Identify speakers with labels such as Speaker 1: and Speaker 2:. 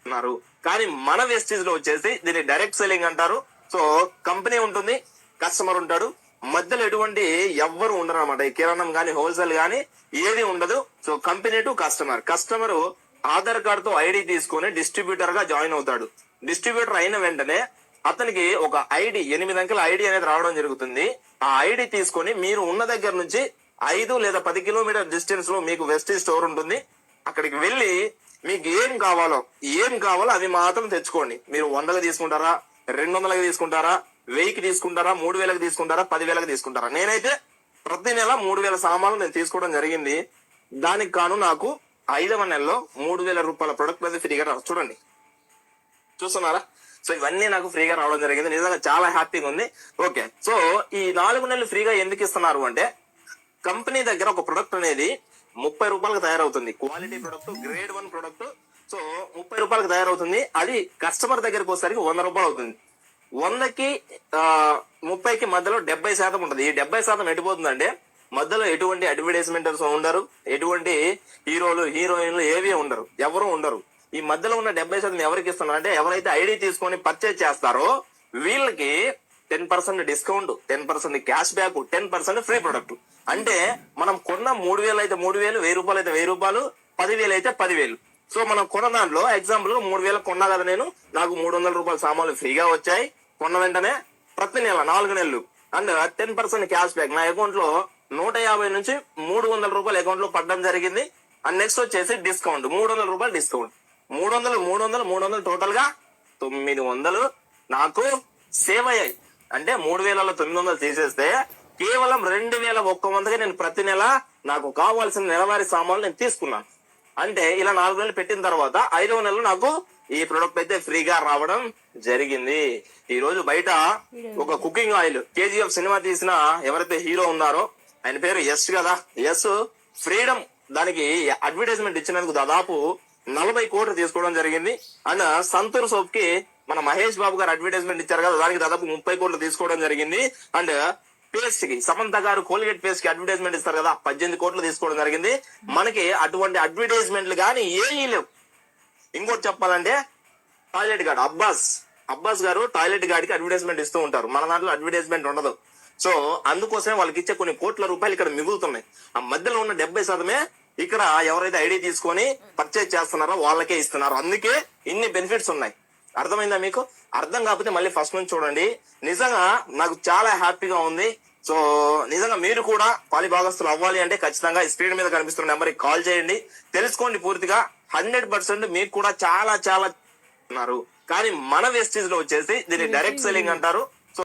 Speaker 1: అన్నారు. కానీ మన వెస్టీజ్ లో వచ్చేసి దీన్ని డైరెక్ట్ సెల్లింగ్ అంటారు. సో కంపెనీ ఉంటుంది, కస్టమర్ ఉంటాడు, మధ్యలో ఎటువంటి ఎవ్వరు ఉండరు అనమాట. ఈ కిరాణం గానీ హోల్సేల్ గానీ ఏది ఉండదు. So company to customer. Customer Aadhaar card తో ఐడి తీసుకొని డిస్ట్రిబ్యూటర్ గా జాయిన్ అవుతాడు. డిస్ట్రిబ్యూటర్ అయిన వెంటనే అతనికి ఒక ఐడి 8 అంకెల ఐడి అనేది రావడం జరుగుతుంది. ఆ ఐడి తీసుకొని మీరు ఉన్న దగ్గర నుంచి 5 లేదా 10 కిలోమీటర్ డిస్టెన్స్ లో మీకు వెస్టీజ్ స్టోర్ ఉంటుంది. అక్కడికి వెళ్లి మీకు ఏం కావాలో అవి మాత్రం తెచ్చుకోండి. మీరు 100కి తీసుకుంటారా, 200కి తీసుకుంటారా, 1000కి తీసుకుంటారా, 3000కి తీసుకుంటారా, 10,000కి తీసుకుంటారా. నేనైతే ప్రతి నెల 3000 సామాన్లు నేను తీసుకోవడం జరిగింది. దానికి కాను నాకు 5వ నెలలో 3000 రూపాయల ప్రొడక్ట్ అనేది ఫ్రీగా చూడండి, చూస్తున్నారా. సో ఇవన్నీ నాకు ఫ్రీగా రావడం జరిగింది. నిజంగా చాలా హ్యాపీగా ఉంది. ఓకే, సో ఈ 4 నెలలు ఫ్రీగా ఎందుకు ఇస్తున్నారు అంటే, కంపెనీ దగ్గర ఒక ప్రొడక్ట్ అనేది 30 రూపాయలకు తయారవుతుంది. Quality product, grade 1 product. So 30 రూపాయలకు తయారవుతుంది. అది కస్టమర్ దగ్గరకు వచ్చేసరికి 100 రూపాయలు అవుతుంది. 100కి 30కి మధ్యలో 70% ఉంటుంది. ఈ 70% ఎటుపోతుందంటే, మధ్యలో ఎటువంటి అడ్వర్టైజ్మెంట్స్ ఉండరు, ఎటువంటి హీరోలు హీరోయిన్లు ఏవి ఉండరు, ఎవరు ఉండరు. ఈ మధ్యలో ఉన్న 70% ఎవరికి ఇస్తున్నారు అంటే, ఎవరైతే ఐడి తీసుకొని పర్చేజ్ చేస్తారో వీళ్ళకి 10% discount, 10% cash back, 10% free product. అంటే మనం కొన్న 3000 అయితే 3000, 1000 రూపాయలు అయితే 1000 రూపాయలు, 10,000 అయితే 10,000. సో మనం కొన్న దాంట్లో ఎగ్జాంపుల్ 3000 కొన్నా కదా నేను, నాకు 300 రూపాయల సామాన్లు ఫ్రీగా వచ్చాయి. కొన్న వెంటనే ప్రతి నెల 4 నెలలు అండ్ 10% క్యాష్ బ్యాక్. నా అకౌంట్ లో 150 నుంచి 300 రూపాయలు అకౌంట్ లో పడడం జరిగింది. అండ్ నెక్స్ట్ వచ్చేసి డిస్కౌంట్ 300 రూపాయలు డిస్కౌంట్. 300 టోటల్ గా 900 నాకు సేవ్ అయ్యాయి. అంటే 3,900 తీసేస్తే కేవలం 2,100గా నేను ప్రతి నెల నాకు కావాల్సిన నెలవారీ సామాన్లు నేను తీసుకున్నాను. అంటే ఇలా 4 నెలలు పెట్టిన తర్వాత 5వ నెలలో నాకు ఈ ప్రొడక్ట్ అయితే ఫ్రీగా రావడం జరిగింది. ఈ రోజు బయట ఒక కుకింగ్ ఆయిల్ KGF సినిమా తీసిన ఎవరైతే హీరో ఉన్నారో ఆయన పేరు యశ్ కదా, యశ్ ఫ్రీడమ్ దానికి అడ్వర్టైజ్మెంట్ ఇచ్చినందుకు దాదాపు 40 కోట్లు తీసుకోవడం జరిగింది. అండ్ సంతూర్ సోప్ కి మన మహేష్ బాబు గారు అడ్వర్టైజ్మెంట్ ఇచ్చారు కదా, దానికి దాదాపు 30 కోట్లు తీసుకోవడం జరిగింది. అండ్ పేస్ట్ కి సమంత గారు కోల్గేట్ పేస్ట్ కి అడ్వర్టైజ్మెంట్ ఇస్తారు కదా, 18 కోట్లు తీసుకోవడం జరిగింది. మనకి అటువంటి అడ్వర్టైజ్మెంట్లు గానీ ఏమీ లేవు. ఇంకోటి చెప్పాలంటే టాయిలెట్ గార్డ్ అబ్బాస్ గారు టాయిలెట్ గార్డ్ కి అడ్వర్టైజ్మెంట్ ఇస్తూ ఉంటారు. మన దాంట్లో అడ్వర్టైజ్మెంట్ ఉండదు. సో అందుకోసమే వాళ్ళకి ఇచ్చే కొన్ని కోట్ల రూపాయలు ఇక్కడ మిగులుతున్నాయి. ఆ మధ్యలో ఉన్న 70% ఇక్కడ ఎవరైతే ఐడి తీసుకొని పర్చేజ్ చేస్తున్నారో వాళ్ళకే ఇస్తున్నారు. అందుకే ఇన్ని బెనిఫిట్స్ ఉన్నాయి. అర్థమైందా మీకు? అర్థం కాకపోతే మళ్ళీ ఫస్ట్ నుంచి చూడండి. నిజంగా నాకు చాలా హ్యాపీగా ఉంది. సో నిజంగా మీరు కూడా పాలిభాగస్తులు అవ్వాలి అంటే ఖచ్చితంగా ఈ స్క్రీన్ మీద కనిపిస్తున్న నెంబర్ కి కాల్ చేయండి, తెలుసుకోండి పూర్తిగా. 100% మీకు కూడా చాలా ఉన్నారు. కానీ మన వెస్టీజ్ లో వచ్చేసి దీన్ని డైరెక్ట్ సెల్లింగ్ అంటారు.